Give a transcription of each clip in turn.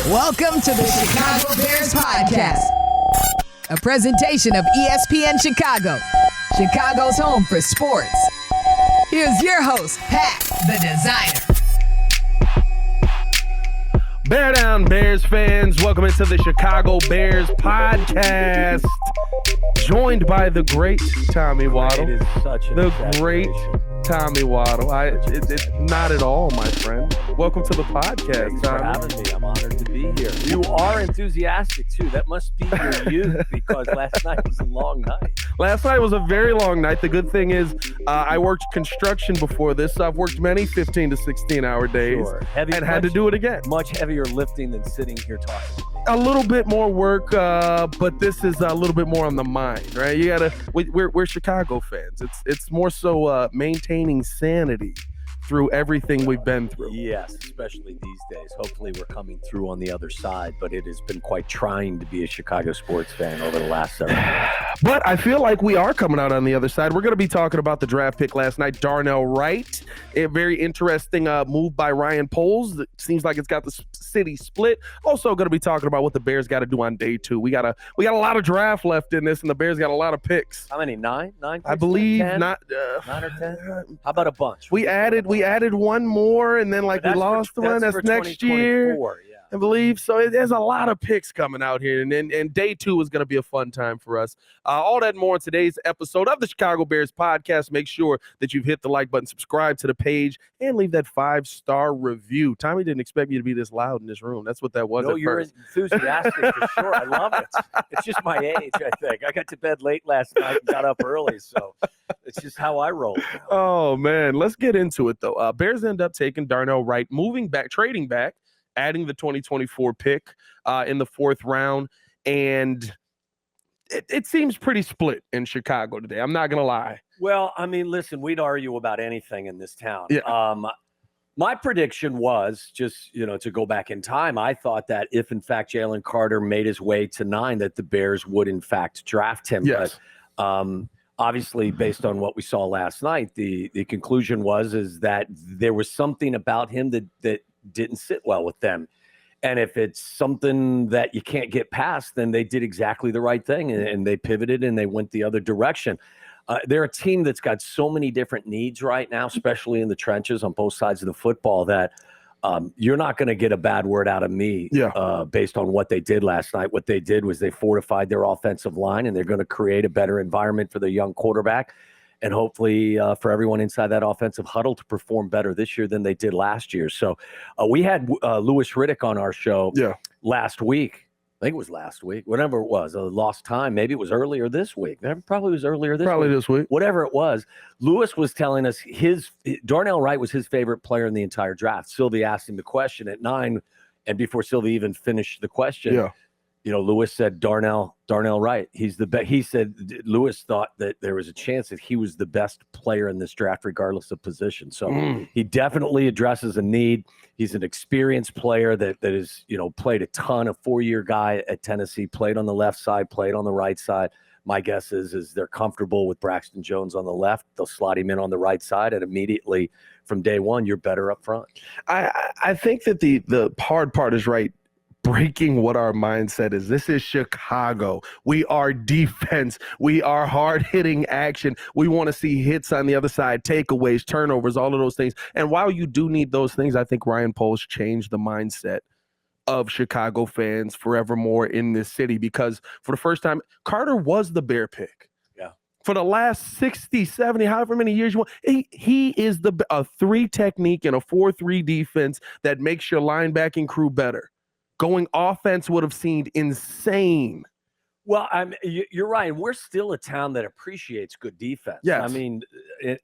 Welcome to the Chicago Bears Podcast, a presentation of ESPN Chicago, Chicago's home for sports. Here's your host, Pat, the designer. Bear down, Bears fans. Welcome into the Chicago Bears Podcast. Joined by the great Tommy Waddle. It is such an the great Tommy Waddle. It's not at all, my friend. Welcome to the podcast, Thanks Tommy. for having me. I'm honored to be here. You are enthusiastic, too. That must be your youth, because last night was a long night. Last night was a very long night. The good thing is I worked construction before this, so I've worked many 15 to 16-hour days had to do it again. Much heavier lifting than sitting here talking to me. A little bit more work, but this is a little bit more on the mind, right? You gotta. We're Chicago fans. It's more so maintaining sanity through everything we've been through. Yes, especially these days. Hopefully we're coming through on the other side, but it has been quite trying to be a Chicago sports fan over the last several years. But I feel like we are coming out on the other side. We're going to be talking about the draft pick last night, Darnell Wright. A very interesting move by Ryan Poles. It seems like it's got the city split. Also going to be talking about what the Bears got to do on day 2. We got a lot of draft left in this, and the Bears got a lot of picks. How many? Nine I believe 10? not 9 or 10? How about a bunch? We added one more, and then we lost one. That's next year. Yeah. I believe so. There's a lot of picks coming out here, and day 2 is going to be a fun time for us. All that and more in today's episode of the Chicago Bears Podcast. Make sure that you've hit the like button, subscribe to the page, and leave that 5-star review. Tommy didn't expect me to be this loud in this room. That's what that was. No, at you're first. enthusiastic for sure. I love it. It's just my age, I think. I got to bed late last night and got up early, so it's just how I roll. Oh, man. Let's get into it, though. Bears end up taking Darnell Wright, trading back, adding the 2024 pick in the 4th round, and it seems pretty split in Chicago today. I'm not going to lie. Well, I mean, listen, we'd argue about anything in this town. Yeah. My prediction was just, to go back in time, I thought that if, in fact, Jalen Carter made his way to 9, that the Bears would, in fact, draft him. Yes. But obviously, based on what we saw last night, the conclusion is that there was something about him that didn't sit well with them. And if it's something that you can't get past, then they did exactly the right thing, and they pivoted and they went the other direction. They're a team that's got so many different needs right now, especially in the trenches on both sides of the football, that you're not going to get a bad word out of me based on what they did last night. What they did was they fortified their offensive line, and they're going to create a better environment for the young quarterback, and hopefully for everyone inside that offensive huddle to perform better this year than they did last year. So we had Louis Riddick on our show last week. I think it was last week, whatever it was, a lost time. Maybe it was earlier this week. Probably was earlier this week. This week. Whatever it was, Louis was telling us Darnell Wright was his favorite player in the entire draft. Sylvie asked him the question at 9, and before Sylvie even finished the question, Louis said Darnell Wright. He's the best. He said Louis thought that there was a chance that he was the best player in this draft, regardless of position. So he definitely addresses a need. He's an experienced player that is, played a ton. A 4-year guy at Tennessee, played on the left side, played on the right side. My guess is they're comfortable with Braxton Jones on the left. They'll slot him in on the right side, and immediately from day one, you're better up front. I think that the hard part is right. Breaking what our mindset is. This is Chicago. We are defense. We are hard-hitting action. We want to see hits on the other side, takeaways, turnovers, all of those things. And while you do need those things, I think Ryan Poles changed the mindset of Chicago fans forevermore in this city, because for the first time, Carter was the Bear pick. Yeah. For the last 60, 70, however many years you want, he is a 3 technique and a 4-3 defense that makes your linebacking crew better. Going offense would have seemed insane. Well, you're right. We're still a town that appreciates good defense. Yes. I mean,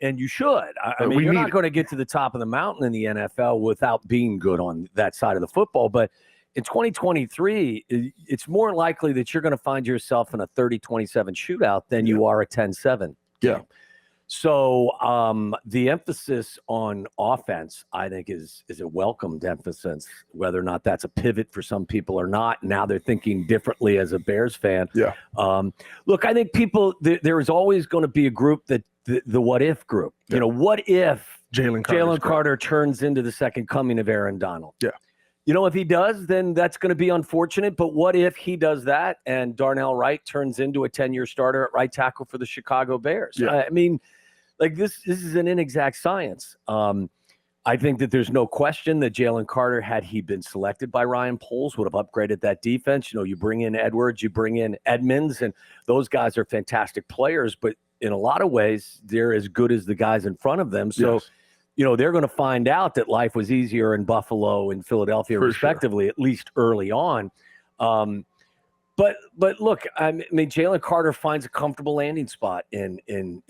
and you should. I mean, you're not going to get to the top of the mountain in the NFL without being good on that side of the football. But in 2023, it's more likely that you're going to find yourself in a 30-27 shootout than you are a 10-7. Yeah. So the emphasis on offense, I think, is a welcomed emphasis, whether or not that's a pivot for some people or not. Now they're thinking differently as a Bears fan. Yeah. Look, I think there is always going to be a group that the what if group. Yeah. You know, what if Jalen Carter turns into the second coming of Aaron Donald? Yeah. If he does, then that's going to be unfortunate. But what if he does that and Darnell Wright turns into a 10-year starter at right tackle for the Chicago Bears? Yeah. I mean, like this is an inexact science. I think that there's no question that Jalen Carter, had he been selected by Ryan Poles, would have upgraded that defense. You bring in Edwards, you bring in Edmonds, and those guys are fantastic players. But in a lot of ways, they're as good as the guys in front of them. So, Yes. They're going to find out that life was easier in Buffalo and Philadelphia, For respectively, at least early on. But look, I mean, Jalen Carter finds a comfortable landing spot in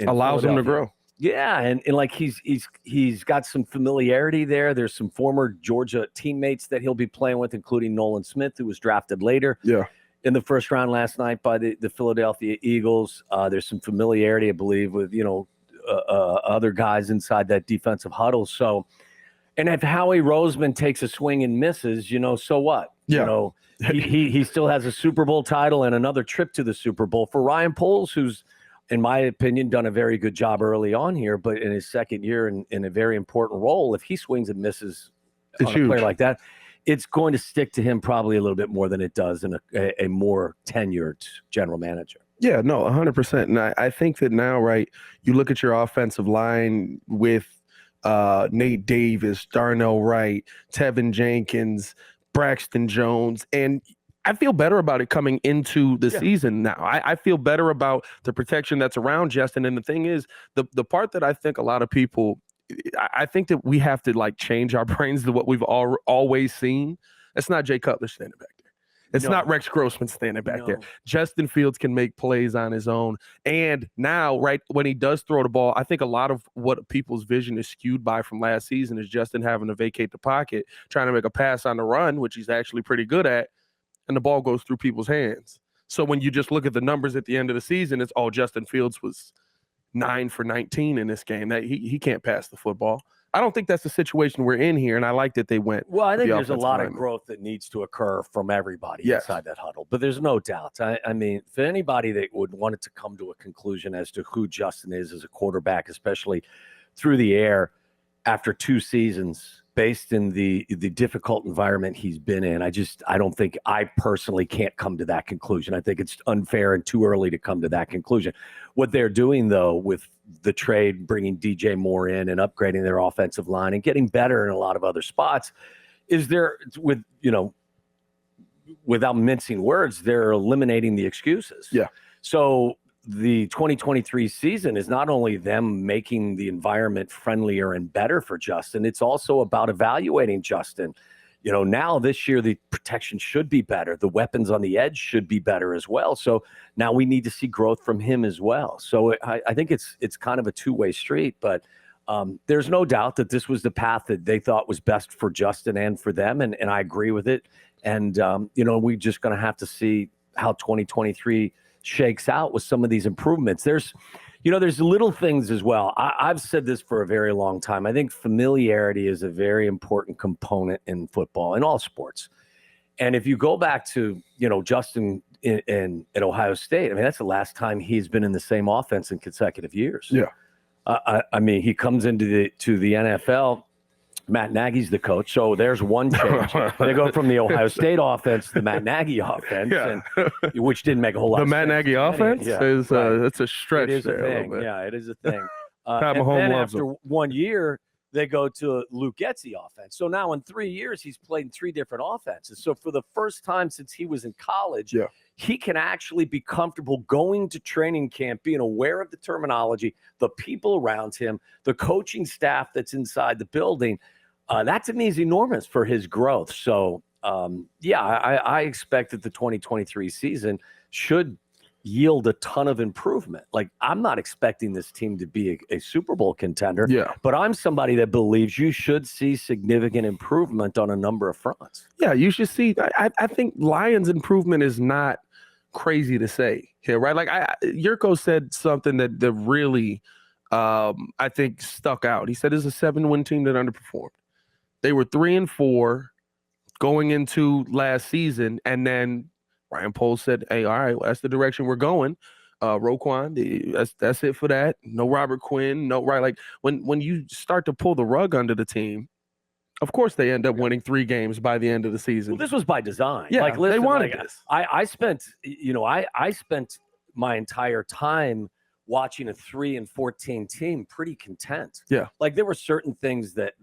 allows him to grow. Yeah, and like he's got some familiarity there. There's some former Georgia teammates that he'll be playing with, including Nolan Smith, who was drafted later in the first round last night by the Philadelphia Eagles. There's some familiarity, I believe, with other guys inside that defensive huddle. So, and if Howie Roseman takes a swing and misses, so what? Yeah. He still has a Super Bowl title and another trip to the Super Bowl. For Ryan Poles, who's, in my opinion, done a very good job early on here, but in his second year in a very important role, if he swings and misses on a player like that, it's going to stick to him probably a little bit more than it does in a more tenured general manager. Yeah, no, 100%. And I think that now, right, you look at your offensive line with Nate Davis, Darnell Wright, Tevin Jenkins, Braxton Jones, and I feel better about it coming into the season now. I feel better about the protection that's around Justin. And the thing is, the part that I think a lot of people, I think that we have to change our brains to what we've always seen. It's not Jay Cutler standing back there. It's not Rex Grossman standing back there. Justin Fields can make plays on his own. And now, right, when he does throw the ball, I think a lot of what people's vision is skewed by from last season is Justin having to vacate the pocket, trying to make a pass on the run, which he's actually pretty good at, and the ball goes through people's hands. So when you just look at the numbers at the end of the season, it's Justin Fields was 9 for 19 in this game. That he can't pass the football. I don't think that's the situation we're in here, and I like that they went. Well, I think there's a lot of growth that needs to occur from everybody inside that huddle. But there's no doubt. I mean, for anybody that would want it to come to a conclusion as to who Justin is as a quarterback, especially through the air after 2 seasons, based in the difficult environment he's been in, I don't think I personally can't come to that conclusion. I think it's unfair and too early to come to that conclusion. What they're doing, though, with the trade, bringing DJ Moore in and upgrading their offensive line and getting better in a lot of other spots, is without mincing words, they're eliminating the excuses. Yeah. So the 2023 season is not only them making the environment friendlier and better for Justin, it's also about evaluating Justin. Now this year, the protection should be better. The weapons on the edge should be better as well. So now we need to see growth from him as well. So I think it's kind of a two-way street, but there's no doubt that this was the path that they thought was best for Justin and for them. And I agree with it. And, we're just going to have to see how 2023 shakes out with some of these improvements. There's little things as well. I've said this for a very long time. I think familiarity is a very important component in football, in all sports. And if you go back to, Justin at Ohio State, I mean, that's the last time he's been in the same offense in consecutive years. Yeah. I mean, he comes into the NFL. Matt Nagy's the coach, so there's one change. They go from the Ohio State offense to the Matt Nagy offense, which didn't make a whole lot of sense. The Matt Nagy offense is it's a stretch. It is there a thing. A little bit. Yeah, it is a thing. Pat and Mahomes then loves after him. 1 year, they go to Luke Getsy offense. So now in 3 years, he's played in 3 different offenses. So for the first time since he was in college, he can actually be comfortable going to training camp, being aware of the terminology, the people around him, the coaching staff that's inside the building. That to me is enormous for his growth. So, I expect that the 2023 season should yield a ton of improvement. Like, I'm not expecting this team to be a Super Bowl contender, but I'm somebody that believes you should see significant improvement on a number of fronts. Yeah, you should see. I think Lions' improvement is not crazy to say here, right? Like, Yurko said something that really, I think, stuck out. He said it's a 7-win team that underperformed. They were 3-4 going into last season, and then Ryan Poles said, "Hey, all right, well, that's the direction we're going." Roquan, that's it for that. No Robert Quinn, no right. Like when you start to pull the rug under the team, Of course, they end up winning 3 games by the end of the season. Well, this was by design. Yeah, like, listen, they wanted this. I spent, I spent my entire time watching a 3-14 team pretty content. Yeah. Like, there were certain things that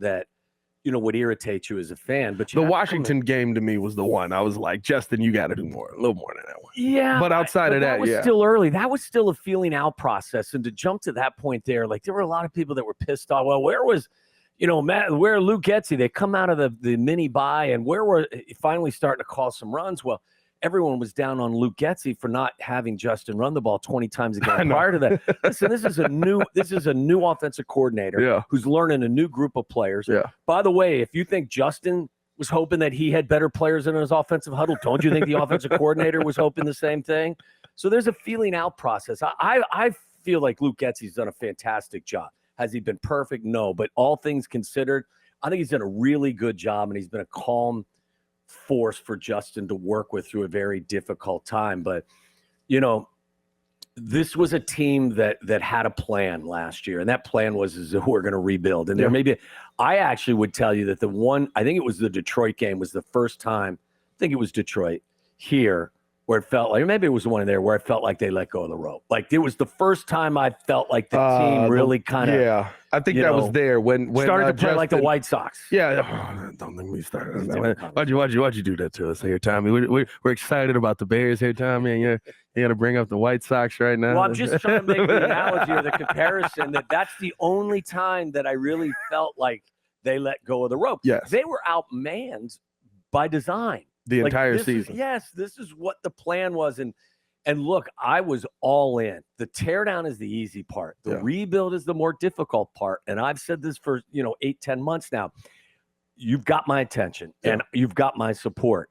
would irritate you as a fan. But the Washington game to me was the one. I was like, Justin, you got to do more, a little more than that one. Yeah. But outside of that, was still early. That was still a feeling out process. And to jump to that point there, like, there were a lot of people that were pissed off. Well, where was where Luke Getsy? They come out of the mini bye, and where were finally starting to call some runs? Well, everyone was down on Luke Getsy for not having Justin run the ball 20 times a game prior to that. Listen, this is a new offensive coordinator who's learning a new group of players. Yeah. By the way, if you think Justin was hoping that he had better players in his offensive huddle, don't you think the offensive coordinator was hoping the same thing? So there's a feeling out process. I feel like Luke Getsy's done a fantastic job. Has he been perfect? No. But all things considered, I think he's done a really good job, and he's been a calm force for Justin to work with through a very difficult time. But, this was a team that had a plan last year, and that plan was we're going to rebuild. And I actually would tell you that I think it was the Detroit game was the first time, I think it was Detroit here, where it felt like, maybe it was the one in there where I felt like they let go of the rope. Like, it was the first time I felt like the team really kind of. Yeah, I think that was there when started to play like the White Sox. Yeah, don't think we started. Why'd you do that to us here, Tommy? We're excited about the Bears here, Tommy, and you're going to bring up the White Sox right now. Well, I'm just trying to make the analogy or the comparison that's the only time that I really felt like they let go of the rope. Yes. They were outmanned by design. The entire season. This is what the plan was. And look, I was all in. The teardown is the easy part. The rebuild is the more difficult part. And I've said this for, 8-10 months now. You've got my attention and you've got my support.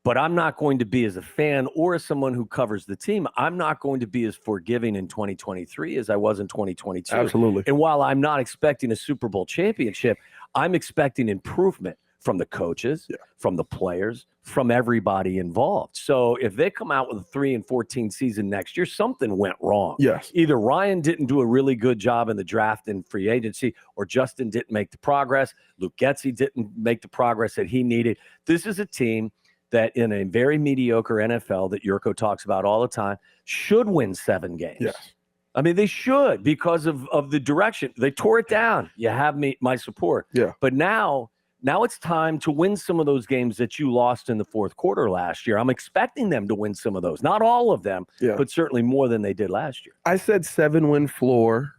But I'm not going to be, as a fan or as someone who covers the team, I'm not going to be as forgiving in 2023 as I was in 2022. Absolutely. And while I'm not expecting a Super Bowl championship, I'm expecting improvement from the coaches, from the players, from everybody involved. So if they come out with a 3-14 season next year, something went wrong. Yes. Either Ryan didn't do a really good job in the draft and free agency, or Justin didn't make the progress. Luke Getsy didn't make the progress that he needed. This is a team that, in a very mediocre NFL that Yurko talks about all the time, should win 7 games. Yes. I mean, they should, because of the direction. They tore it down. You have my support. Yeah. But now it's time to win some of those games that you lost in the fourth quarter last year. I'm expecting them to win some of those. Not all of them, but certainly more than they did last year. I said 7-win floor,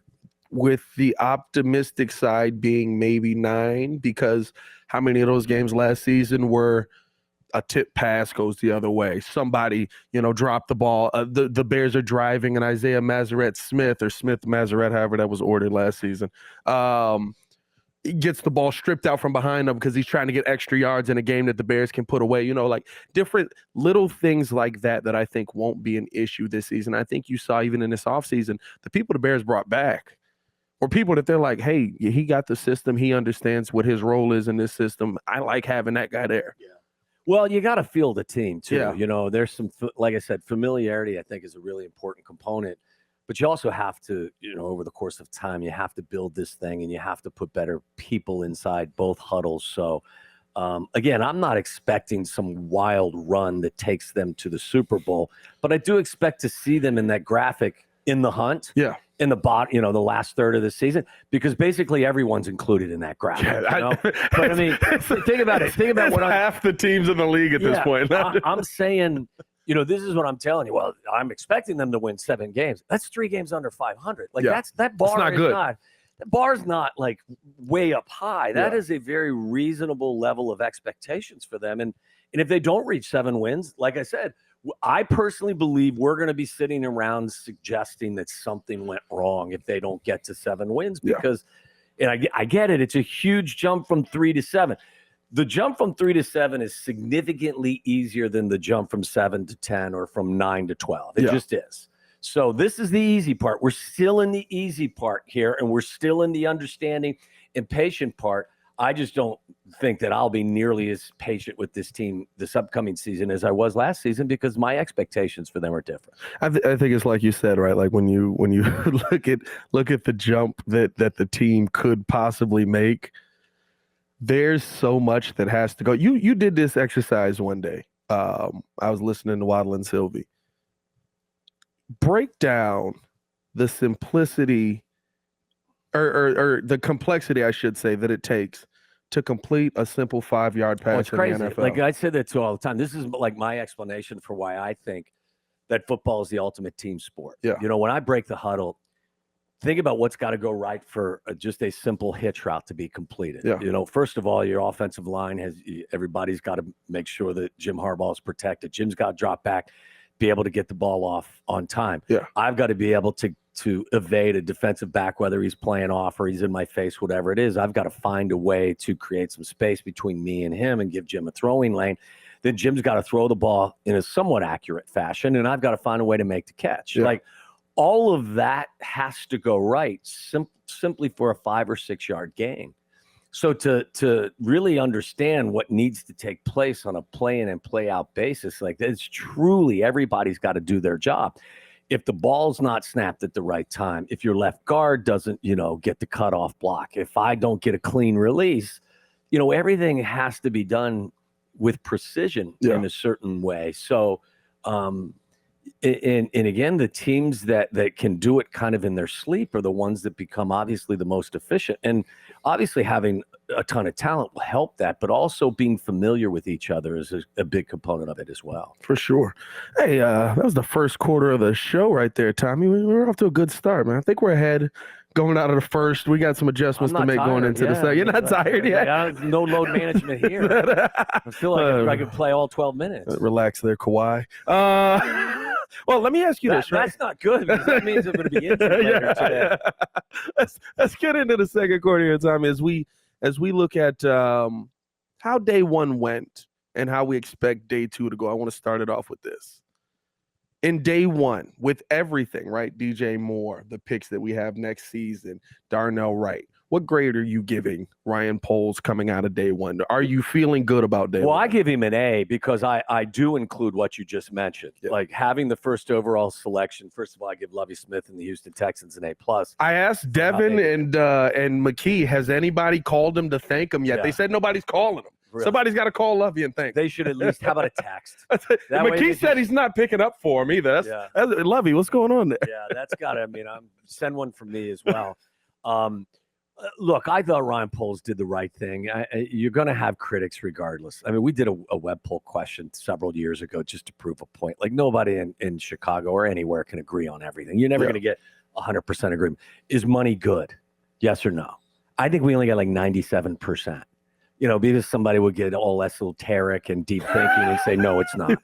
with the optimistic side being maybe 9, because how many of those games last season were a tip pass goes the other way? Somebody, dropped the ball. The Bears are driving, and Isaiah Smith, however that was ordered last season, gets the ball stripped out from behind him because he's trying to get extra yards in a game that the Bears can put away. Like different little things like that I think won't be an issue this season. I think you saw even in this offseason, the people the Bears brought back were people that they're like, hey, he got the system. He understands what his role is in this system. I like having that guy there. Yeah. Well, you got to feel the team too. Yeah. There's some, like I said, familiarity, I think, is a really important component. But you also have to, over the course of time, you have to build this thing, and you have to put better people inside both huddles. So, again, I'm not expecting some wild run that takes them to the Super Bowl, but I do expect to see them in that graphic in the hunt. Yeah. In the the last third of the season, because basically everyone's included in that graphic. But I mean, think about it. Think about what half the teams in the league at this point. I'm saying, this is what I'm telling you. Well, I'm expecting them to win 7 games. That's 3 games under 500. Like that bar not is good. That bar's not like way up high. That is a very reasonable level of expectations for them. And if they don't reach 7 wins, like I said, I personally believe we're going to be sitting around suggesting that something went wrong if they don't get to 7 wins, because, and I get it, it's a huge jump from 3 to 7. The jump from 3 to 7 is significantly easier than the jump from 7 to 10 or from 9 to 12. It just is. So this is the easy part. We're still in the easy part here, and we're still in the understanding and patient part. I just don't think that I'll be nearly as patient with this team this upcoming season as I was last season, because my expectations for them are different. I think it's like you said, right? Like when you look at the jump that the team could possibly make, there's so much that has to go. You did this exercise one day. I was listening to Waddle and Sylvie. Break down the simplicity or the complexity, I should say, that it takes to complete a simple 5-yard pass It's crazy. in the NFL. Like I say that to all the time. This is like my explanation for why I think that football is the ultimate team sport. Yeah. You know, when I break the huddle, think about what's got to go right for just a simple hitch route to be completed. Yeah. You know, first of all, your offensive line everybody's got to make sure that Jim Harbaugh is protected. Jim's got to drop back, be able to get the ball off on time. Yeah. I've got to be able to evade a defensive back, whether he's playing off or he's in my face, whatever it is. I've got to find a way to create some space between me and him and give Jim a throwing lane. Then Jim's got to throw the ball in a somewhat accurate fashion, and I've got to find a way to make the catch. Yeah. Like, all of that has to go right simply for a 5 or 6 yard gain. So to really understand what needs to take place on a play in and play out basis, like it's truly everybody's got to do their job. If the ball's not snapped at the right time, if your left guard doesn't, get the cutoff block, if I don't get a clean release, everything has to be done with precision in a certain way. So, and again, the teams that can do it kind of in their sleep are the ones that become obviously the most efficient. And obviously having a ton of talent will help that, but also being familiar with each other is a big component of it as well. For sure. Hey, that was the first quarter of the show right there, Tommy. We were off to a good start, man. I think we're ahead going out of the first. We got some adjustments to make going into the second. You're not tired yet? No load management here. I feel like I could play all 12 minutes. Relax there, Kawhi. Well, let me ask you this, right? That's not good, because that means I'm going to be injured later today. Let's get into the second quarter here, Tommy, as we look at how day one went and how we expect day two to go. I want to start it off with this. In day one, with everything, right? DJ Moore, the picks that we have next season, Darnell Wright. What grade are you giving Ryan Poles coming out of day one? Are you feeling good about day one? Well, I give him an A because I do include what you just mentioned. Yeah. Like having the first overall selection. First of all, I give Lovie Smith and the Houston Texans an A+. I asked Devin and McKee, has anybody called him to thank him yet? Yeah. They said nobody's calling him. Really? Somebody's got to call Lovie and thank him. They should at least, how about a text? McKee said he's not picking up for him either. That's Lovie, what's going on there? Yeah, that's got to, send one from me as well. Look, I thought Ryan Poles did the right thing. You're going to have critics regardless. We did a web poll question several years ago just to prove a point. Like nobody in Chicago or anywhere can agree on everything. You're never going to get 100% agreement. Is money good? Yes or no? I think we only got like 97%. Because somebody would get all esoteric and deep thinking and say, no, it's not.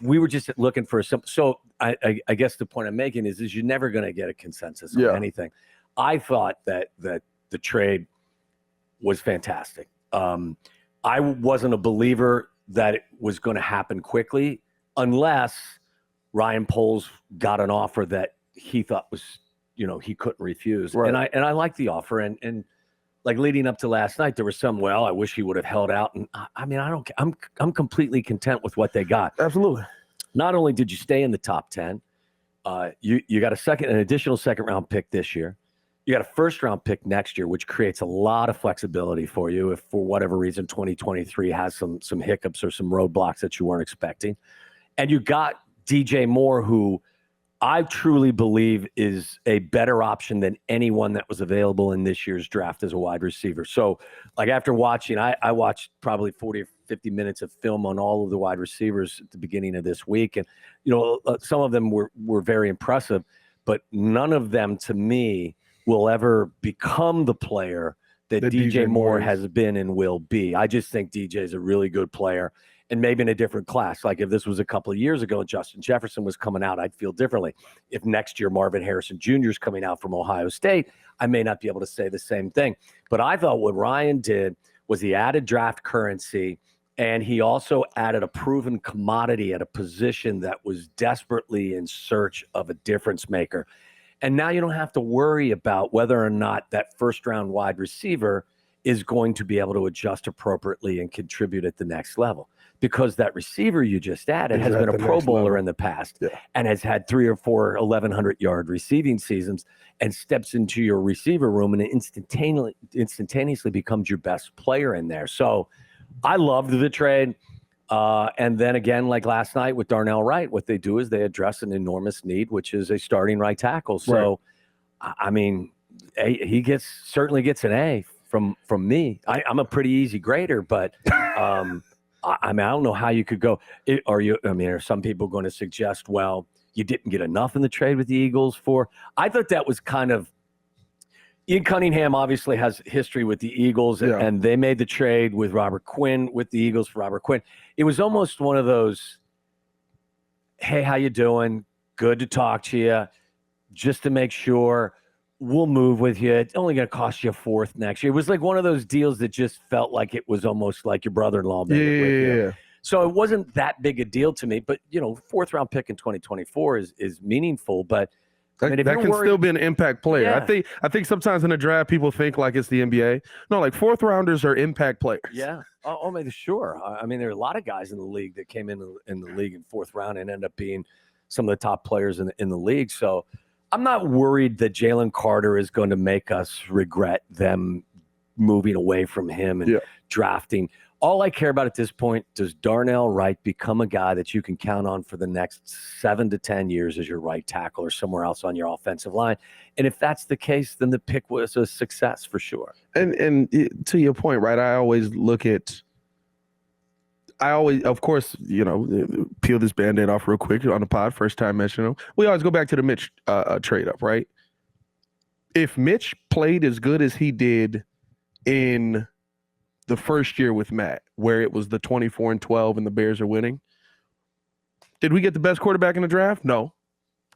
We were just looking for some. So I guess the point I'm making is you're never going to get a consensus on anything. I thought that the trade was fantastic. I wasn't a believer that it was going to happen quickly unless Ryan Poles got an offer that he thought was, he couldn't refuse. Right. And I liked the offer. And like leading up to last night, there was some, I wish he would have held out. And I don't care. I'm completely content with what they got. Absolutely. Not only did you stay in the top 10, you got an additional second round pick this year. You got a first round pick next year, which creates a lot of flexibility for you if for whatever reason 2023 has some hiccups or some roadblocks that you weren't expecting. And you got DJ Moore, who I truly believe is a better option than anyone that was available in this year's draft as a wide receiver. So like after watching, I watched probably 40 or 50 minutes of film on all of the wide receivers at the beginning of this week. And, some of them were very impressive, but none of them to me will ever become the player that DJ Moore has been and will be. I just think DJ is a really good player, and maybe in a different class. Like if this was a couple of years ago and Justin Jefferson was coming out, I'd feel differently. If next year Marvin Harrison Jr. is coming out from Ohio State, I may not be able to say the same thing. But I thought what Ryan did was he added draft currency, and he also added a proven commodity at a position that was desperately in search of a difference maker. And now you don't have to worry about whether or not that first-round wide receiver is going to be able to adjust appropriately and contribute at the next level. Because that receiver you just added has been a Pro Bowler in the past and has had 3 or 4 1,100-yard receiving seasons and steps into your receiver room and instantaneously becomes your best player in there. So I loved the trade. And then again, like last night with Darnell Wright, what they do is they address an enormous need, which is a starting right tackle. So, I mean, he certainly gets an A from me. I'm a pretty easy grader, but I don't know how you could go. Are some people going to suggest, well, you didn't get enough in the trade with the Eagles for? I thought that was kind of. Ian Cunningham obviously has history with the Eagles, and they made the trade with Robert Quinn, with the Eagles for Robert Quinn. It was almost one of those, hey, how you doing? Good to talk to you. Just to make sure we'll move with you. It's only going to cost you a fourth next year. It was like one of those deals that just felt like it was almost like your brother-in-law made it with you. So it wasn't that big a deal to me. But, fourth-round pick in 2024 is meaningful. But that can still be an impact player. Yeah. I think sometimes in the draft people think like it's the NBA. No, like fourth rounders are impact players. Yeah. Oh, maybe sure. I mean, there are a lot of guys in the league that came in the league in fourth round and end up being some of the top players in the league. So I'm not worried that Jalen Carter is going to make us regret them moving away from him and drafting. All I care about at this point, does Darnell Wright become a guy that you can count on for the next 7 to 10 years as your right tackle or somewhere else on your offensive line? And if that's the case, then the pick was a success for sure. And to your point, right, of course, peel this Band-Aid off real quick on the pod, first time mentioning him. We always go back to the Mitch trade up, right? If Mitch played as good as he did in the first year with Matt, where it was the 24-12 and the Bears are winning, did we get the best quarterback in the draft? No.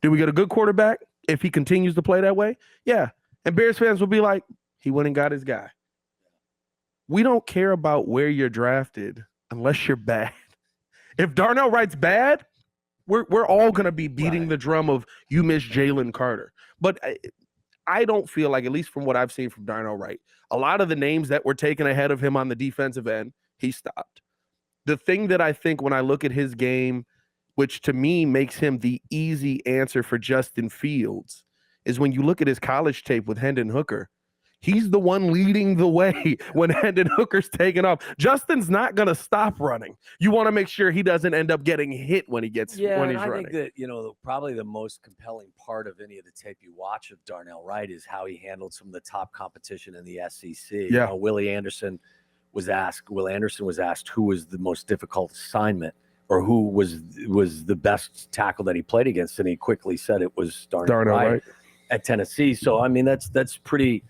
Did we get a good quarterback if he continues to play that way? Yeah. And Bears fans will be like, he went and got his guy. We don't care about where you're drafted unless you're bad. If Darnell Wright's bad, we're all going to be beating the drum of you miss Jalen Carter. But I don't feel like, at least from what I've seen from Darnell Wright, a lot of the names that were taken ahead of him on the defensive end, he stopped. The thing that I think when I look at his game, which to me makes him the easy answer for Justin Fields, is when you look at his college tape with Hendon Hooker, he's the one leading the way when Hendon Hooker's taking off. Justin's not going to stop running. You want to make sure he doesn't end up getting hit when he's running. I think that, probably the most compelling part of any of the tape you watch of Darnell Wright is how he handled some of the top competition in the SEC. Yeah. Will Anderson was asked who was the most difficult assignment or who was the best tackle that he played against, and he quickly said it was Darnell Wright at Tennessee. So, I mean, that's pretty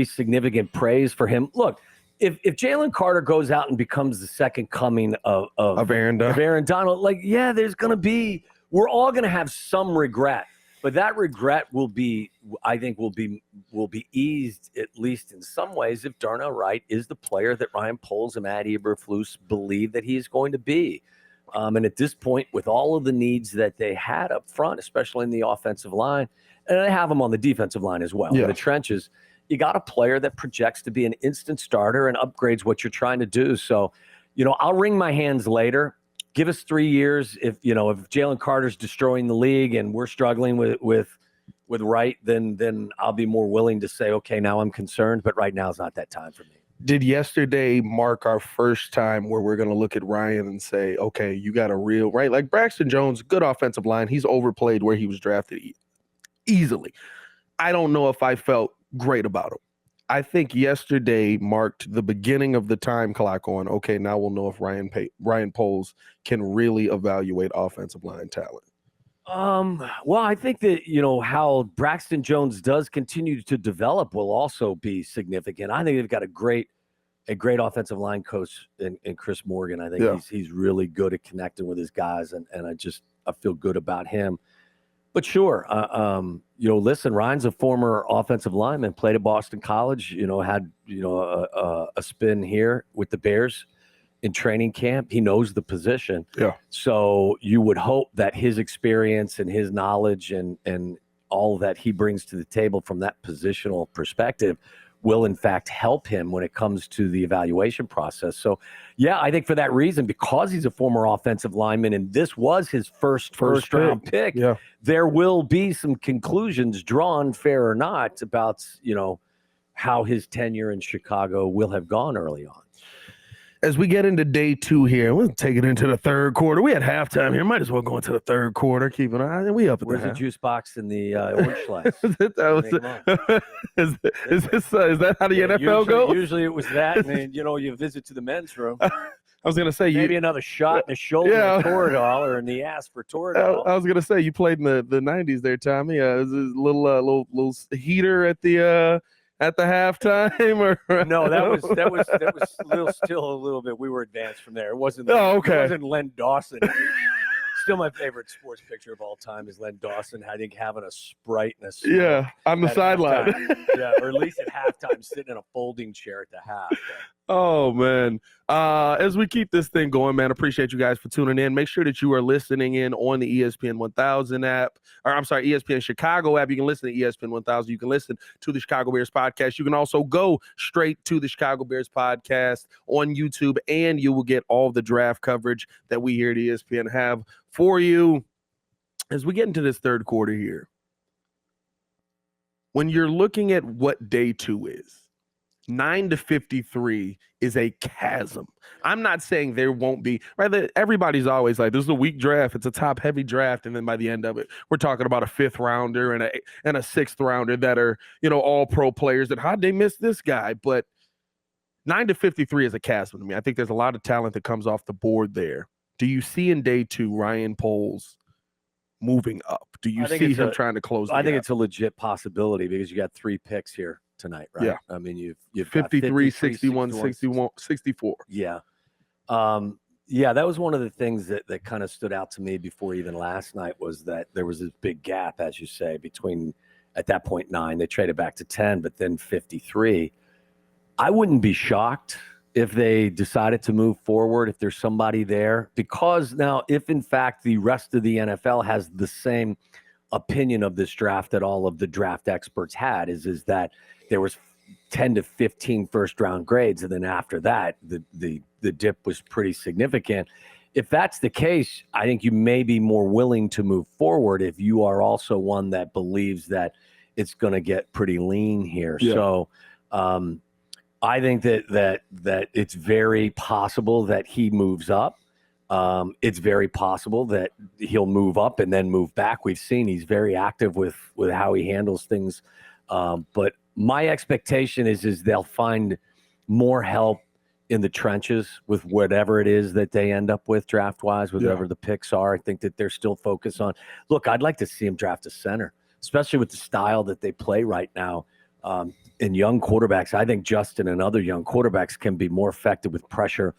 significant praise for him. Look, if Jalen Carter goes out and becomes the second coming of Aaron Donald, we're all going to have some regret, but that regret will be eased, at least in some ways, if Darnell Wright is the player that Ryan Poles and Matt Eberflus believe that he is going to be. And at this point, with all of the needs that they had up front, especially in the offensive line, and they have them on the defensive line as well, in the trenches, you got a player that projects to be an instant starter and upgrades what you're trying to do. So, I'll wring my hands later. Give us 3 years. If Jalen Carter's destroying the league and we're struggling with Wright, then I'll be more willing to say, okay, now I'm concerned. But right now is not that time for me. Did yesterday mark our first time where we're going to look at Ryan and say, okay, you got a real, right? Like Braxton Jones, good offensive line. He's overplayed where he was drafted easily. I don't know if I felt great about him. I think yesterday marked the beginning of the time clock on, okay, now we'll know if Ryan Poles can really evaluate offensive line talent. Well, I think that, how Braxton Jones does continue to develop will also be significant. I think they've got a great offensive line coach in Chris Morgan. I think he's really good at connecting with his guys, and I feel good about him. But sure, listen, Ryan's a former offensive lineman, played at Boston College, had, a spin here with the Bears in training camp. He knows the position. Yeah. So you would hope that his experience and his knowledge and all that he brings to the table from that positional perspective will in fact help him when it comes to the evaluation process. So, yeah, I think for that reason, because he's a former offensive lineman and this was his first round pick, there will be some conclusions drawn, fair or not, about, how his tenure in Chicago will have gone early on. As we get into day 2 here, we'll take it into the third quarter. We had halftime here. Might as well go into the third quarter. Keep an eye. We up at Where's the the juice box and the orange slice? is that how the NFL goes? Usually it was that, and then, you visit to the men's room. I was going to say maybe another shot in the shoulder of Toradol or in the ass for Toradol. I was going to say you played in the 90s there, Tommy. Is this a little heater at the halftime, or no? That was still a little bit. We were advanced from there. It wasn't. Okay. It wasn't Len Dawson. Still, my favorite sports picture of all time is Len Dawson, I think, having a Sprite and a smoke on the sideline. Or at least at halftime, sitting in a folding chair at the half. Oh, man. As we keep this thing going, man, appreciate you guys for tuning in. Make sure that you are listening in on the ESPN 1000 app, ESPN Chicago app. You can listen to ESPN 1000. You can listen to the Chicago Bears podcast. You can also go straight to the Chicago Bears podcast on YouTube, and you will get all the draft coverage that we here at ESPN have for you. As we get into this third quarter here, when you're looking at what day 2 is, 9-53 is a chasm. I'm not saying there won't be, right? Everybody's always like, this is a weak draft. It's a top heavy draft. And then by the end of it, we're talking about a 5th rounder and a 6th rounder that are, all pro players. And how'd they miss this guy? But 9-53 is a chasm to me. I think there's a lot of talent that comes off the board there. Do you see in day 2 Ryan Poles moving up? Do you see him trying to close the gap? I think gap? it's a legit possibility because you got 3 picks here tonight, right? Yeah. I mean, you've 53, 61, 61, 64. Yeah. That was one of the things that kind of stood out to me before even last night was that there was this big gap, as you say, between at that point 9, they traded back to 10, but then 53. I wouldn't be shocked if they decided to move forward, if there's somebody there, because now if in fact the rest of the NFL has the same opinion of this draft that all of the draft experts had, is that there was 10 to 15 first round grades, and then after that the dip was pretty significant. If that's the case, I think you may be more willing to move forward if you are also one that believes that it's going to get pretty lean here. So I think that it's very possible that he moves up. It's very possible that he'll move up and then move back. We've seen he's very active with how he handles things. But my expectation is they'll find more help in the trenches with whatever it is that they end up with draft-wise, whatever the picks are. I think that they're still focused on. Look, I'd like to see him draft a center, especially with the style that they play right now. In young quarterbacks, I think Justin and other young quarterbacks can be more effective with pressure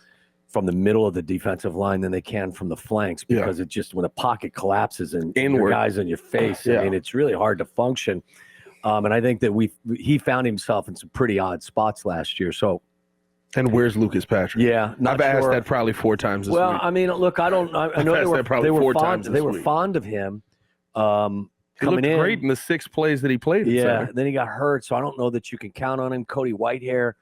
from the middle of the defensive line than they can from the flanks, because it just, when a pocket collapses and your guys in your face, I mean, it's really hard to function. And I think that he found himself in some pretty odd spots last year. So, and where's Lucas Patrick? Yeah, I've asked that probably 4 times this week. Well, I mean, look, I know they were fond of him. He looked great in the 6 plays that he played. Yeah, then he got hurt, so I don't know that you can count on him. Cody Whitehair,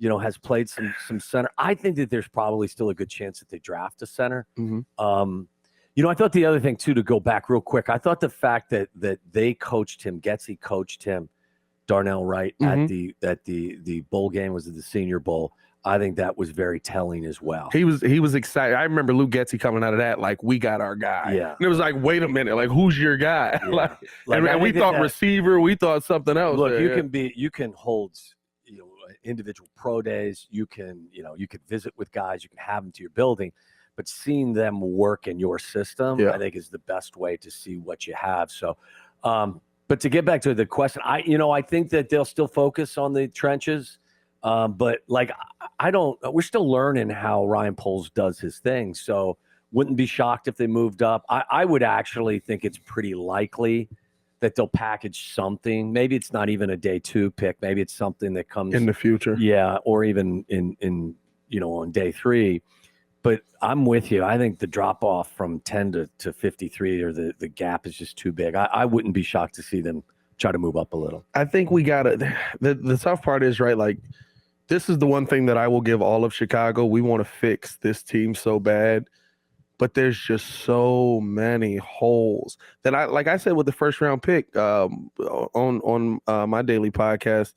has played some center. I think that there's probably still a good chance that they draft a center. Mm-hmm. I thought the other thing too, to go back real quick, I thought the fact that they coached him, Getsy coached him, Darnell Wright at the bowl game, was it the Senior Bowl? I think that was very telling as well. He was excited. I remember Luke Getsy coming out of that like, we got our guy. Yeah. And it was like, wait a minute, like, who's your guy? Yeah. and we thought receiver, we thought something else. Look, you can hold individual pro days. You can visit with guys. You can have them to your building, but seeing them work in your system, I think, is the best way to see what you have. So, but to get back to the question, I think that they'll still focus on the trenches. But we're still learning how Ryan Poles does his thing. So wouldn't be shocked if they moved up. I would actually think it's pretty likely that they'll package something. Maybe it's not even a day 2 pick. Maybe it's something that comes in the future. Yeah. Or even in on day 3, but I'm with you. I think the drop off from 10 to 53 or the gap is just too big. I wouldn't be shocked to see them try to move up a little. I think we got to – the tough part is, right, like this is the one thing that I will give all of Chicago. We want to fix this team so bad, but there's just so many holes that like I said with the first round pick on my daily podcast,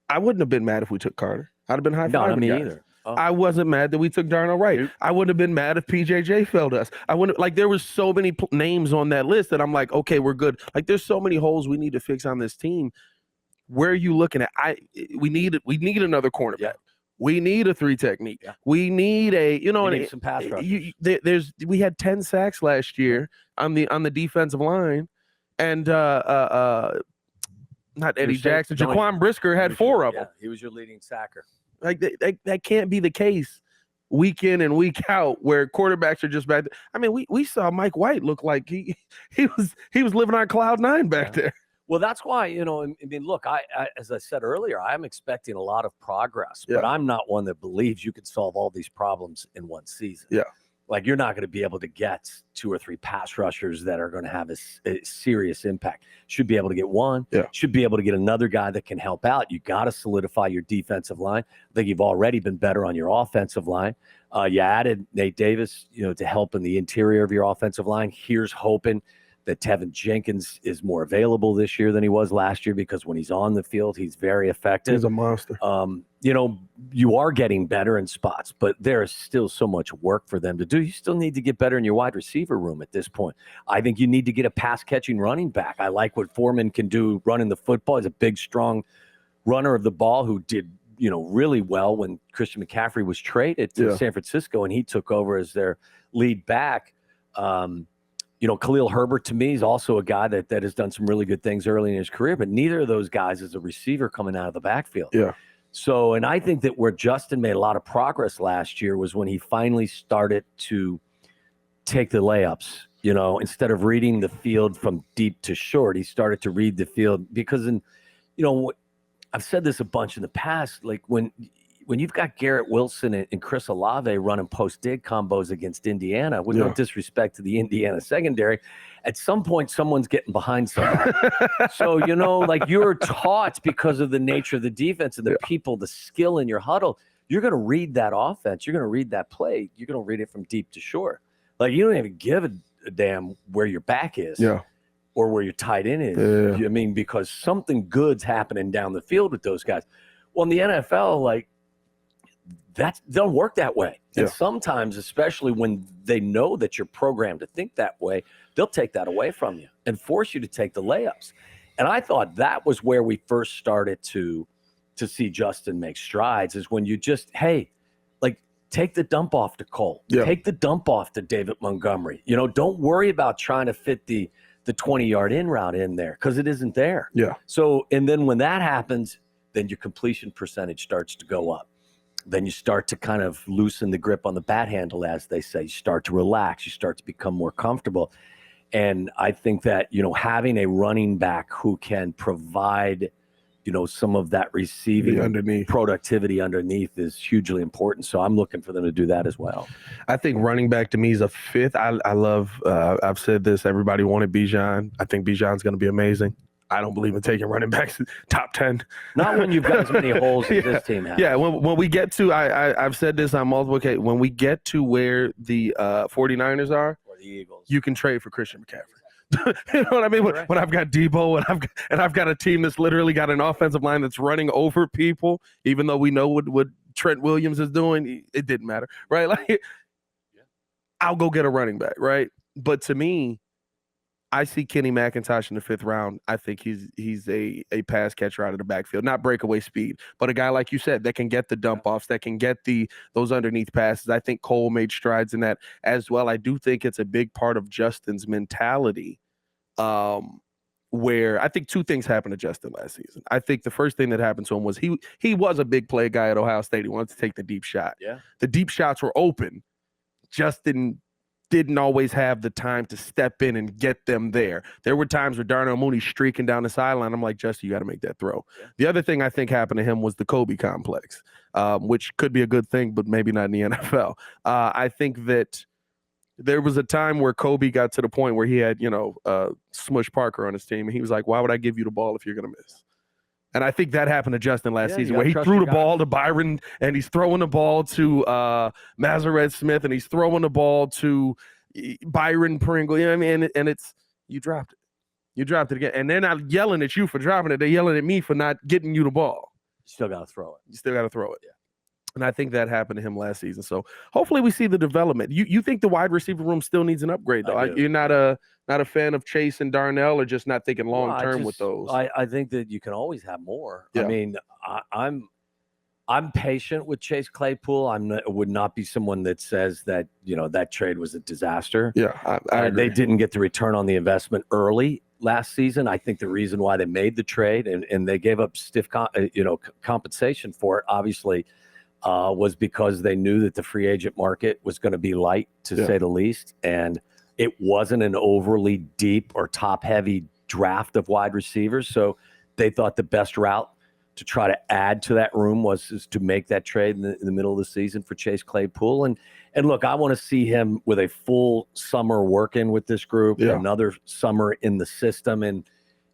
I wouldn't have been mad if we took Carter. I'd have been high-fiving Not me guys. either. Oh. I wasn't mad that we took Darnell Wright. Nope. I wouldn't have been mad if PJJ failed us. I wouldn't like there was so many names on that list that I'm like, okay, we're good. Like there's so many holes we need to fix on this team. Where are you looking at? We need another cornerback. Yeah. We need a 3 technique. Yeah. We need some pass rushers. We had 10 sacks last year on the defensive line, and not Eddie Jackson. Jaquan Brisker had 4 of them. He was your leading sacker. Like that can't be the case week in and week out where quarterbacks are just back there. I mean, we saw Mike White look like he was living on cloud 9 back there. Well, that's why, I mean, look, I as I said earlier, I'm expecting a lot of progress, but I'm not one that believes you can solve all these problems in one season. Yeah. Like you're not going to be able to get 2 or 3 pass rushers that are going to have a serious impact. Should be able to get one. Yeah. Should be able to get another guy that can help out. You got to solidify your defensive line. I think you've already been better on your offensive line. You added Nate Davis, to help in the interior of your offensive line. Here's hoping that Tevin Jenkins is more available this year than he was last year, because when he's on the field, he's very effective. He's a monster. You are getting better in spots, but there is still so much work for them to do. You still need to get better in your wide receiver room at this point. I think you need to get a pass-catching running back. I like what Foreman can do running the football. He's a big, strong runner of the ball who did really well when Christian McCaffrey was traded to San Francisco and he took over as their lead back. Khalil Herbert, to me, is also a guy that has done some really good things early in his career, but neither of those guys is a receiver coming out of the backfield. Yeah. So, and I think that where Justin made a lot of progress last year was when he finally started to take the layups. Instead of reading the field from deep to short, he started to read the field because, I've said this a bunch in the past, like when you've got Garrett Wilson and Chris Olave running post-dig combos against Indiana, with no disrespect to the Indiana secondary, at some point someone's getting behind somebody. So, you're taught because of the nature of the defense and the people, the skill in your huddle, you're going to read that offense. You're going to read that play. You're going to read it from deep to short. Like, you don't even give a damn where your back is. Yeah. Or where your tight end is. Yeah. I mean, because something good's happening down the field with those guys. Well, in the NFL, that don't work that way. And sometimes, especially when they know that you're programmed to think that way, they'll take that away from you and force you to take the layups. And I thought that was where we first started to see Justin make strides, is when you just, take the dump off to Cole. Yeah. Take the dump off to David Montgomery. Don't worry about trying to fit the 20-yard in route in there, because it isn't there. Yeah. So, and then when that happens, then your completion percentage starts to go up. Then you start to kind of loosen the grip on the bat handle, as they say. You start to relax. You start to become more comfortable. And I think that, having a running back who can provide, some of that receiving productivity underneath is hugely important. So I'm looking for them to do that as well. I think running back to me is a 5th. I love, I've said this, everybody wanted Bijan. I think Bijan's going to be amazing. I don't believe in taking running backs top 10. Not when you've got as many holes as this team has. Yeah, when we get to, I've said this on multiple occasions, when we get to where the 49ers are, or the Eagles, you can trade for Christian McCaffrey. You know what I mean? When I've got Debo and I've got a team that's literally got an offensive line that's running over people, even though we know what Trent Williams is doing, it didn't matter, right? I'll go get a running back, right? But to me, I see Kenny McIntosh in the 5th round. I think he's a pass catcher out of the backfield, not breakaway speed, but a guy, like you said, that can get the dump offs, that can get those underneath passes. I think Cole made strides in that as well. I do think it's a big part of Justin's mentality, where I think 2 things happened to Justin last season. I think the first thing that happened to him was he was a big play guy at Ohio State. He wanted to take the deep shot. Yeah. The deep shots were open. Justin didn't always have the time to step in and get them there. There were times where Darnell Mooney streaking down the sideline. I'm like, Justin, you got to make that throw. Yeah. The other thing I think happened to him was the Kobe complex, which could be a good thing, but maybe not in the NFL. I think that There was a time where Kobe got to the point where he had, Smush Parker on his team, and he was like, "Why would I give you the ball if you're going to miss?" And I think that happened to Justin last season, where he threw the ball to Byron, and he's throwing the ball to Mazaret Smith, and he's throwing the ball to Byron Pringle. You know what I mean? And it's you dropped it. You dropped it again. And they're not yelling at you for dropping it. They're yelling at me for not getting you the ball. You still got to throw it. You still got to throw it. Yeah. And I think that happened to him last season. So hopefully we see the development. You think the wide receiver room still needs an upgrade, though? You're not a fan of Chase and Darnell, or just not thinking long term with those? I think that you can always have more. Yeah. I mean, I'm patient with Chase Claypool. I would not be someone that says that that trade was a disaster. Yeah, I agree. They didn't get the return on the investment early last season. I think the reason why they made the trade and they gave up stiff compensation for it, obviously, was because they knew that the free agent market was going to be light, to say the least, and it wasn't an overly deep or top-heavy draft of wide receivers. So they thought the best route to try to add to that room was to make that trade in the middle of the season for Chase Claypool. And look, I want to see him with a full summer working with this group, another summer in the system, and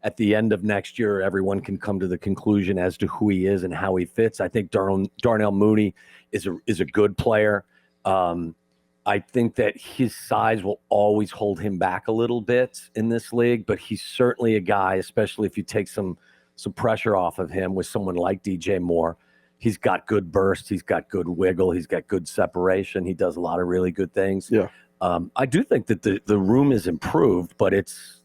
at the end of next year, everyone can come to the conclusion as to who he is and how he fits. I think Darnell Mooney is a good player. I think that his size will always hold him back a little bit in this league, but he's certainly a guy, especially if you take some pressure off of him with someone like DJ Moore. He's got good burst. He's got good wiggle. He's got good separation. He does a lot of really good things. Yeah. I do think that the room is improved, but it's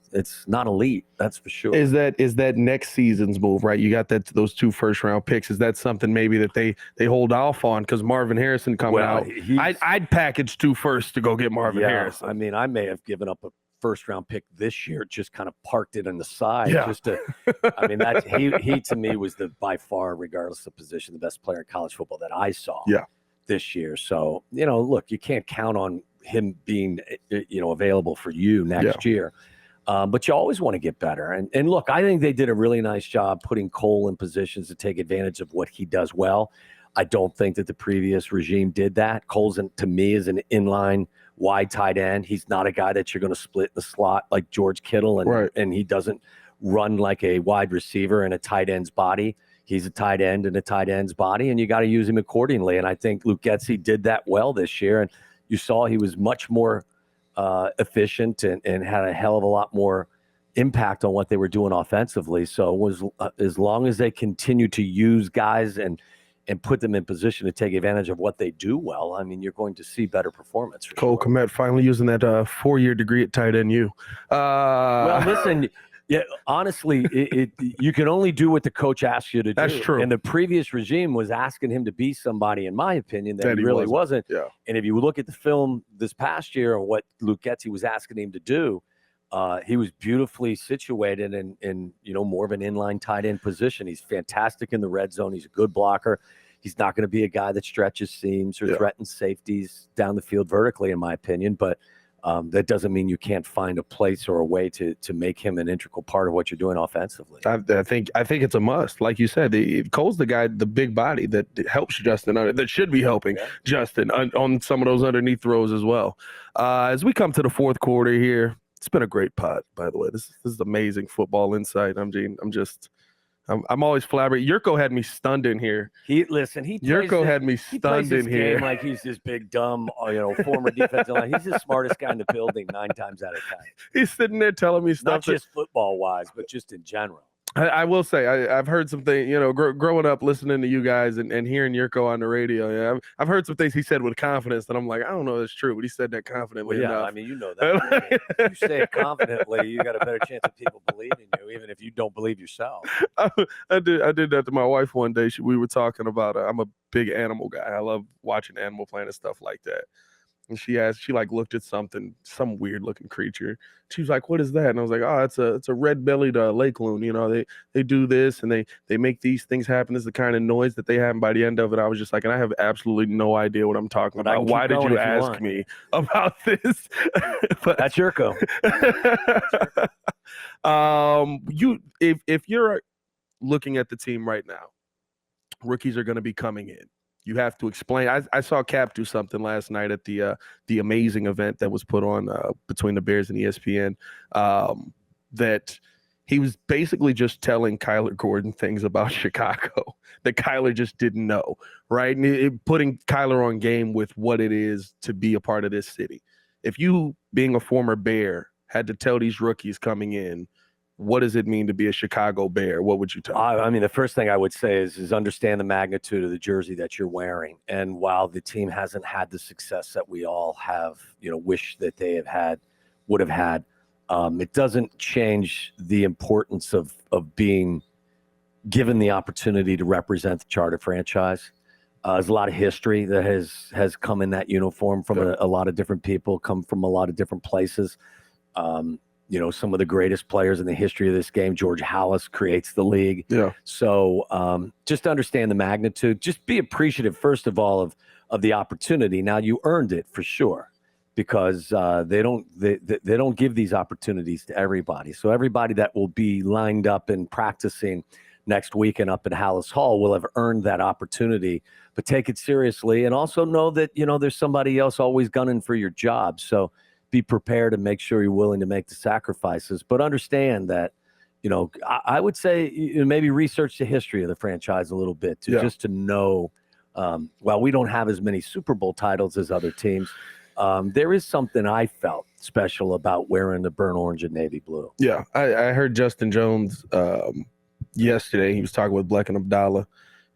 not elite, that's for sure. Is that next season's move, right? You got those 2 first-round picks. Is that something maybe that they hold off on because Marvin Harrison coming out? I'd package 2 firsts to go get Marvin Harrison. I mean, I may have given up a first-round pick this year, just kind of parked it on the side. Yeah. Just to, I mean, he to me was by far, regardless of position, the best player in college football that I saw this year. So, look, you can't count on him being, available for you next year. But you always want to get better. And look, I think they did a really nice job putting Cole in positions to take advantage of what he does well. I don't think that the previous regime did that. Cole's, to me, is an inline wide tight end. He's not a guy that you're going to split the slot like George Kittle, and he doesn't run like a wide receiver in a tight end's body. He's a tight end in a tight end's body, and you got to use him accordingly. And I think Luke Getsy did that well this year, and you saw he was much more efficient and had a hell of a lot more impact on what they were doing offensively. So it was as long as they continue to use guys and put them in position to take advantage of what they do well, I mean, you're going to see better performance. Cole Kmet finally using that 4-year degree at tight end U. Well, listen, honestly, you can only do what the coach asks you to do. That's true. And the previous regime was asking him to be somebody, in my opinion, that he really wasn't. Yeah. And if you look at the film this past year and what Luke Getsy was asking him to do, he was beautifully situated in more of an inline tight end position. He's fantastic in the red zone. He's a good blocker. He's not going to be a guy that stretches seams or threatens safeties down the field vertically, in my opinion. But that doesn't mean you can't find a place or a way to make him an integral part of what you're doing offensively. I think it's a must. Like you said, Cole's the guy, the big body that helps Justin, that should be helping Justin on some of those underneath throws as well. As we come to the fourth quarter here, it's been a great pod, by the way. This is amazing football insight. I'm always flabbergasted. Yurko had me stunned in here. Yurko had me stunned in here. Game like he's this big, dumb, former defensive line. He's the smartest guy in the building 9 times out of 10. He's sitting there telling me stuff. Not just football-wise, but just in general. I will say I've heard some things, growing up listening to you guys and hearing Yurko on the radio. Yeah, I've heard some things he said with confidence that I'm like, I don't know if it's true, but he said that confidently enough. I mean, you know that. If you say it confidently, you got a better chance of people believing you, even if you don't believe yourself. I did that to my wife one day. We were talking about I'm a big animal guy. I love watching Animal Planet stuff like that. And she looked at some weird looking creature. She was like, "What is that?" And I was like, "Oh, it's a red-bellied lake loon. They do this and they make these things happen. This is the kind of noise that they have." And by the end of it, I was just like, and I have absolutely no idea what I'm talking about. Why did you ask me about this? But that's Yurko. If you're looking at the team right now, rookies are going to be coming in. You have to explain. I saw Cap do something last night at the amazing event that was put on between the Bears and ESPN, that he was basically just telling Kyler Gordon things about Chicago that Kyler just didn't know, right? And putting Kyler on game with what it is to be a part of this city. If you, being a former Bear, had to tell these rookies coming in, what does it mean to be a Chicago Bear? What would you tell them? I mean, the first thing I would say is understand the magnitude of the jersey that you're wearing. And while the team hasn't had the success that we all have, wish that they would have had, it doesn't change the importance of being given the opportunity to represent the Charter franchise. There's a lot of history that has come in that uniform from a lot of different people, come from a lot of different places. Some of the greatest players in the history of this game, George Halas, creates the league. Yeah. So just understand the magnitude. Just be appreciative, first of all, of the opportunity. Now, you earned it for sure, because they don't give these opportunities to everybody. So everybody that will be lined up and practicing next weekend up at Halas Hall will have earned that opportunity. But take it seriously, and also know that there's somebody else always gunning for your job. So be prepared and make sure you're willing to make the sacrifices, but understand that, I would say maybe research the history of the franchise a little bit just to know, while we don't have as many Super Bowl titles as other teams, there is something I felt special about wearing the burnt orange and navy blue. Yeah. I heard Justin Jones yesterday. He was talking with Bleck and Abdallah,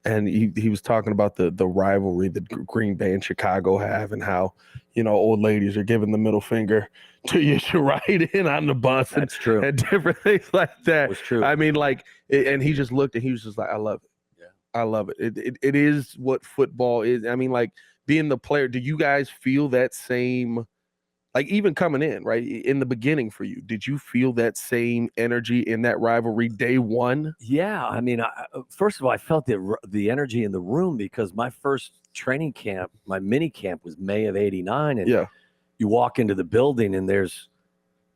and he was talking about the rivalry that Green Bay and Chicago have, and how, old ladies are giving the middle finger to you to ride in on the bus. That's true. And different things like that. That's true. I mean, and he just looked and he was just like, I love it. Yeah. I love it. It is what football is. I mean, being the player, do you guys feel that same, even coming in, right, in the beginning for you, did you feel that same energy in that rivalry day one? Yeah. I mean, first of all, I felt the energy in the room, because my first training camp, my mini camp, was May of '89. And you walk into the building and there's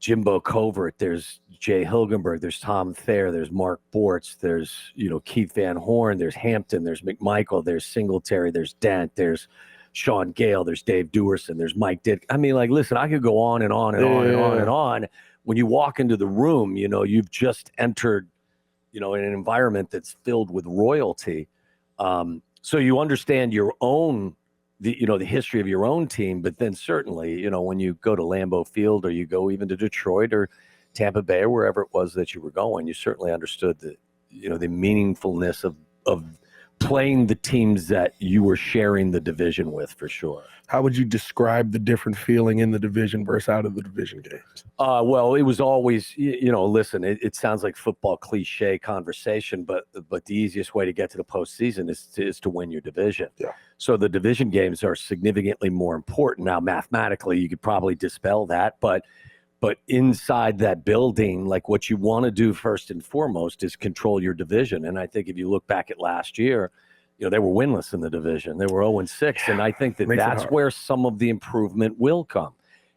Jimbo Covert, there's Jay Hilgenberg, there's Tom Thayer, there's Mark Bortz, there's, Keith Van Horn, there's Hampton, there's McMichael, there's Singletary, there's Dent, there's Sean Gale, there's Dave Duerson, there's Mike Dick. I mean, listen, I could go on and on and on and on and on. When you walk into the room, you've just entered, in an environment that's filled with royalty. So you understand your own, the history of your own team, but then certainly, when you go to Lambeau Field, or you go even to Detroit or Tampa Bay or wherever it was that you were going, you certainly understood the meaningfulness of playing the teams that you were sharing the division with, for sure. How would you describe the different feeling in the division versus out of the division games? Well, it was always, listen, it sounds like football cliche conversation, but the easiest way to get to the postseason is to win your division. Yeah. So the division games are significantly more important. Now, mathematically, you could probably dispel that, but inside that building, what you want to do first and foremost is control your division. And I think if you look back at last year, they were winless in the division. They were 0-6, and I think that's where some of the improvement will come.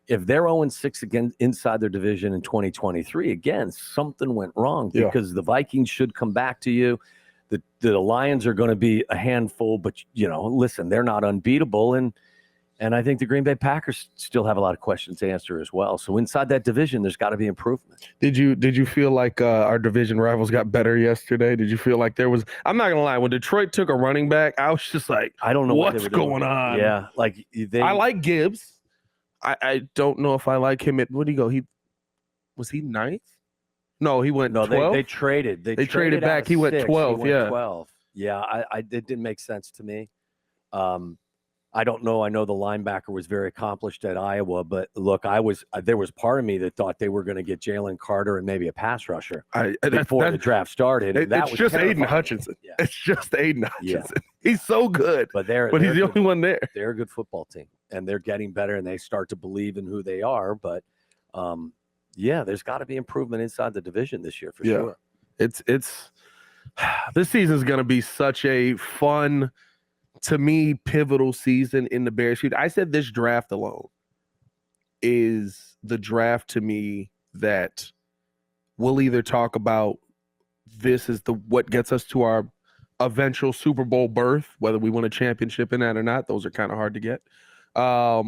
If they're 0-6 again inside their division in 2023, again, something went wrong, because the Vikings should come back to you. The Lions are going to be a handful, but listen, they're not unbeatable, and I think the Green Bay Packers still have a lot of questions to answer as well. So inside that division, there's got to be improvement. Did you feel like our division rivals got better yesterday? Did you feel like there was – I'm not going to lie. When Detroit took a running back, I was just like, I don't know what's going on. Yeah. I like Gibbs. I don't know if I like him at – where did he go? Was he 9th? No, he went 12th. No, they traded. They traded back. He went 12th, he went 12. Yeah, it didn't make sense to me. I don't know. I know the linebacker was very accomplished at Iowa, but look, there was part of me that thought they were going to get Jalen Carter and maybe a pass rusher before the draft started. It's just Aiden Hutchinson. Yeah. It's just Aiden Hutchinson. Yeah. He's so good, but he's the only one there. They're a good football team, and they're getting better, and they start to believe in who they are. But there's got to be improvement inside the division this year for sure. It's this season is going to be such a fun, to me, pivotal season in the Bears. I said this draft alone is the draft to me that we'll either talk about this is what gets us to our eventual Super Bowl berth, whether we win a championship in that or not. Those are kind of hard to get. Or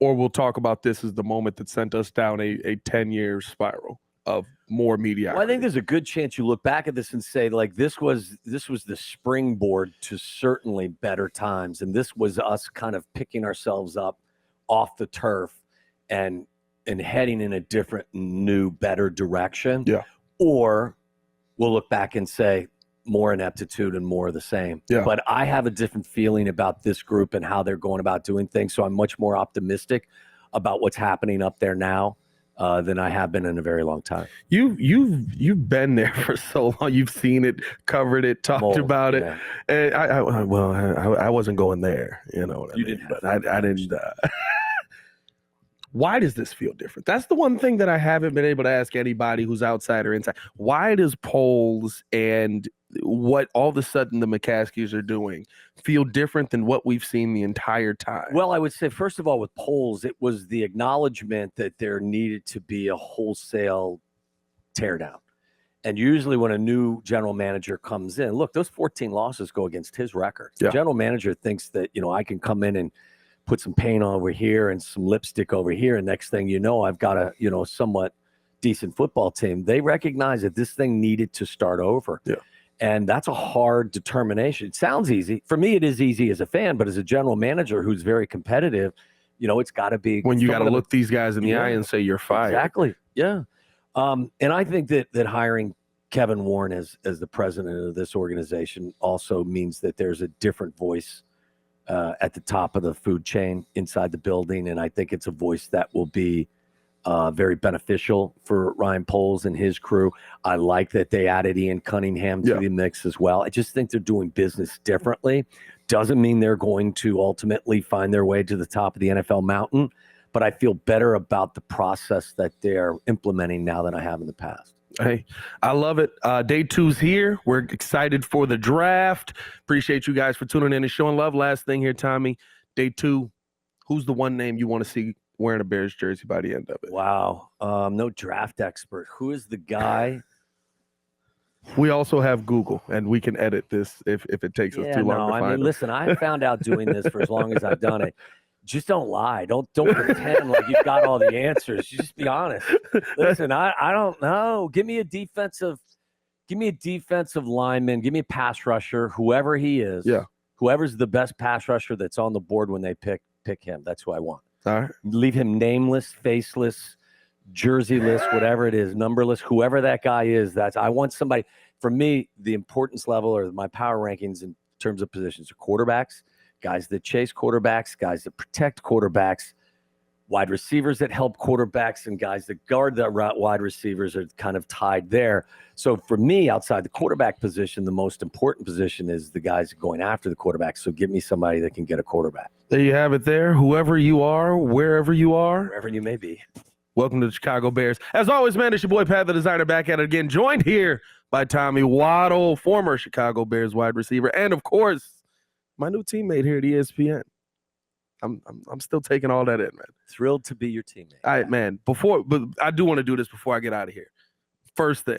we'll talk about this as the moment that sent us down a 10-year spiral of more mediocrity. Well, I think there's a good chance you look back at this and say, like, this was the springboard to certainly better times, and this was us kind of picking ourselves up off the turf and heading in a different, new, better direction. Yeah. Or we'll look back and say more ineptitude and more of the same. Yeah. But I have a different feeling about this group and how they're going about doing things, so I'm much more optimistic about what's happening up there now than I have been in a very long time. You've been there for so long. You've seen it, covered it, talked about it. Yeah. And I wasn't going there. You know what I mean? Didn't but I didn't. Why does this feel different? That's the one thing that I haven't been able to ask anybody who's outside or inside. Why does polls and what all of a sudden the McCaskies are doing feel different than what we've seen the entire time? Well, I would say, first of all, with polls, it was the acknowledgement that there needed to be a wholesale teardown. And usually when a new general manager comes in, look, those 14 losses go against his record. Yeah. The general manager thinks that, I can come in and put some paint over here and some lipstick over here, and next thing you know, I've got a, somewhat decent football team. They recognize that this thing needed to start over. Yeah. And that's a hard determination. It sounds easy. For me, it is easy as a fan, but as a general manager who's very competitive, it's got to be. When you got to look these guys in the eye and say you're fired. Exactly. Yeah. And I think that hiring Kevin Warren as the president of this organization also means that there's a different voice at the top of the food chain inside the building. And I think it's a voice that will be very beneficial for Ryan Poles and his crew. I like that they added Ian Cunningham to the mix as well. I just think they're doing business differently. Doesn't mean they're going to ultimately find their way to the top of the NFL mountain, but I feel better about the process that they're implementing now than I have in the past. Hey, I love it. Day 2's here. We're excited for the draft. Appreciate you guys for tuning in and showing love. Last thing here, Tommy. Day 2, who's the one name you want to see wearing a Bears jersey by the end of it? Wow. No draft expert. Who is the guy? We also have Google, and we can edit this if it takes us too long to find it. Listen, I found out doing this for as long as I've done it. Just don't lie. Don't pretend like you've got all the answers. You just be honest. Listen, I don't know. Give me a defensive lineman. Give me a pass rusher, whoever he is. Yeah. Whoever's the best pass rusher that's on the board when they pick him. That's who I want. All right. Leave him nameless, faceless, jerseyless, whatever it is, numberless, whoever that guy is. I want somebody. For me, the importance level or my power rankings in terms of positions are quarterbacks, guys that chase quarterbacks, guys that protect quarterbacks, wide receivers that help quarterbacks, and guys that guard the wide receivers are kind of tied there. So for me, outside the quarterback position, the most important position is the guys going after the quarterback. So give me somebody that can get a quarterback. There you have it there. Whoever you are, wherever you are. Wherever you may be. Welcome to the Chicago Bears. As always, man, it's your boy Pat the Designer back at it again, joined here by Tommy Waddle, former Chicago Bears wide receiver, and of course, my new teammate here at ESPN. I'm still taking all that in, man. Thrilled to be your teammate. All right, man. But I do want to do this before I get out of here. First thing,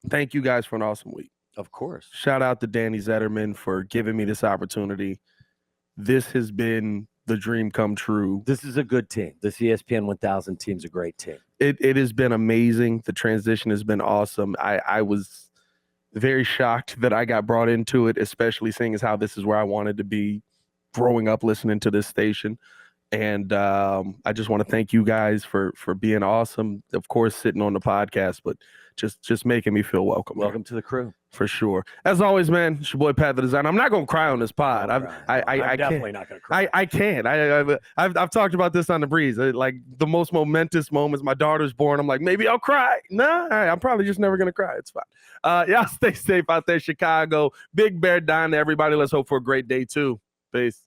thank you guys for an awesome week. Of course. Shout out to Danny Zetterman for giving me this opportunity. This has been the dream come true. This is a good team. This ESPN 1000 team's a great team. It has been amazing. The transition has been awesome. I was very shocked that I got brought into it, especially seeing as how this is where I wanted to be growing up listening to this station. And I just want to thank you guys for being awesome. Of course, sitting on the podcast, but just making me feel welcome. Welcome to the crew. For sure. As always, man, it's your boy Pat the Designer. I'm not going to cry on this pod. I'm definitely not going to cry. I can't. I've talked about this on the breeze. Like the most momentous moments. My daughter's born. I'm like, maybe I'll cry. Nah, I'm probably just never going to cry. It's fine. Y'all stay safe out there, Chicago. Big Bear down to everybody. Let's hope for a great day too. Peace.